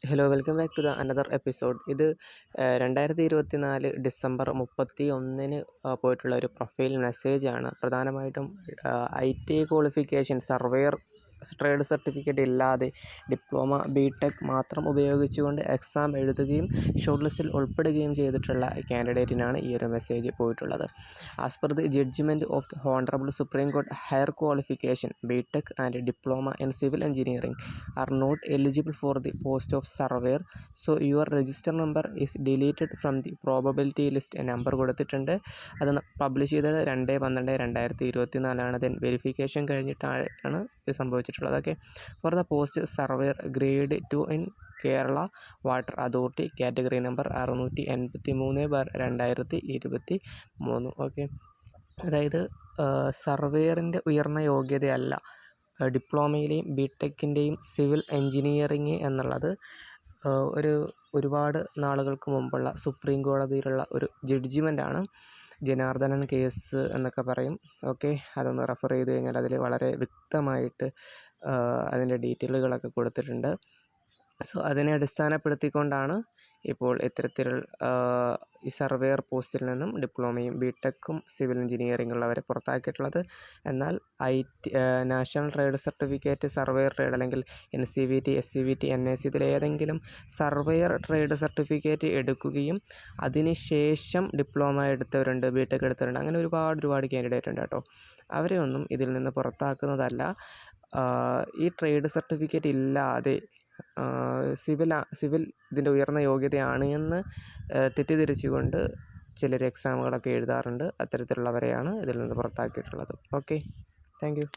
Hello welcome back to another episode. ഇത് 2024 December 31 പോയിട്ടുള്ള ഒരു പ്രൊഫൈൽ മെസ്സേജാണ്. പ്രധാനമായിട്ടും IT qualification surveyor trade certificate ഇല്ലാതെ ഡിപ്ലോമ ബിടെക് മാത്രം ഉപയോഗിച്ചുകൊണ്ട് എക്സാം എഴുതുകയും ഷോർട്ട് ലിസ്റ്റിൽ ഉൾപ്പെടുകയും ചെയ്തിട്ടുള്ള കാൻഡിഡേറ്റിനാണ് ഈ ഒരു മെസ്സേജ് പോയിട്ടുള്ളത്. As per the judgement of the honourable supreme court, higher qualification BTech and diploma in civil engineering are not eligible for the post of surveyor. So your register number is deleted from the probability list. Number കൊടുത്തിട്ടുണ്ട്. അത് publish ചെയ്തത് 2/12/2024. Then verification കഴിഞ്ഞിട്ടാണ് ഇത് സംഭവിച്ചിട്ടുള്ളത്. Okay, for the post surveyor grade 2 in Kerala Water Authority, category number 683/2023. Okay, അതായത് സർവേയറിൻ്റെ ഉയർന്ന യോഗ്യതയല്ല ഡിപ്ലോമയിലെയും ബിടെക്കിൻ്റെയും civil engineering എന്നുള്ളത് ഒരുപാട് നാളുകൾക്ക് മുമ്പുള്ള സുപ്രീം കോടതിയിലുള്ള ഒരു ജഡ്ജിമെൻ്റാണ്. ജനാർദ്ദനൻ കേസ് എന്നൊക്കെ പറയും. ഓക്കെ, അതൊന്ന് റെഫർ ചെയ്ത് കഴിഞ്ഞാൽ അതിൽ വളരെ വ്യക്തമായിട്ട് അതിൻ്റെ ഡീറ്റെയിലുകളൊക്കെ കൊടുത്തിട്ടുണ്ട്. സോ അതിനെ അടിസ്ഥാനപ്പെടുത്തിക്കൊണ്ടാണ് ഇപ്പോൾ ഇത്തരത്തിൽ ഈ സർവേയർ പോസ്റ്റിൽ നിന്നും ഡിപ്ലോമയും ബിടെക്കും സിവിൽ എഞ്ചിനീയറിംഗ് ഉള്ളവരെ പുറത്താക്കിയിട്ടുള്ളത്. എന്നാൽ national trade certificate, surveyor trade അല്ലെങ്കിൽ NCVT, SCVT, NIC ഇതിലേതെങ്കിലും സർവേയർ ട്രേഡ് സർട്ടിഫിക്കറ്റ് എടുക്കുകയും അതിനുശേഷം ഡിപ്ലോമ എടുത്തവരുണ്ട്, ബിടെക് എടുത്തവരുണ്ട്. അങ്ങനെ ഒരുപാട് കാൻഡിഡേറ്റ് ഉണ്ട് കേട്ടോ. അവരെ ഒന്നും ഇതിൽ നിന്ന് പുറത്താക്കുന്നതല്ല. ഈ ട്രേഡ് സർട്ടിഫിക്കറ്റ് ഇല്ലാതെ സിവിൽ ഇതിൻ്റെ ഉയർന്ന യോഗ്യതയാണ് എന്ന് തെറ്റിദ്ധരിച്ചുകൊണ്ട് ചിലർ എക്സാമുകളൊക്കെ എഴുതാറുണ്ട്. അത്തരത്തിലുള്ളവരെയാണ് ഇതിൽ നിന്ന് പുറത്താക്കിയിട്ടുള്ളത്. Okay, thank you.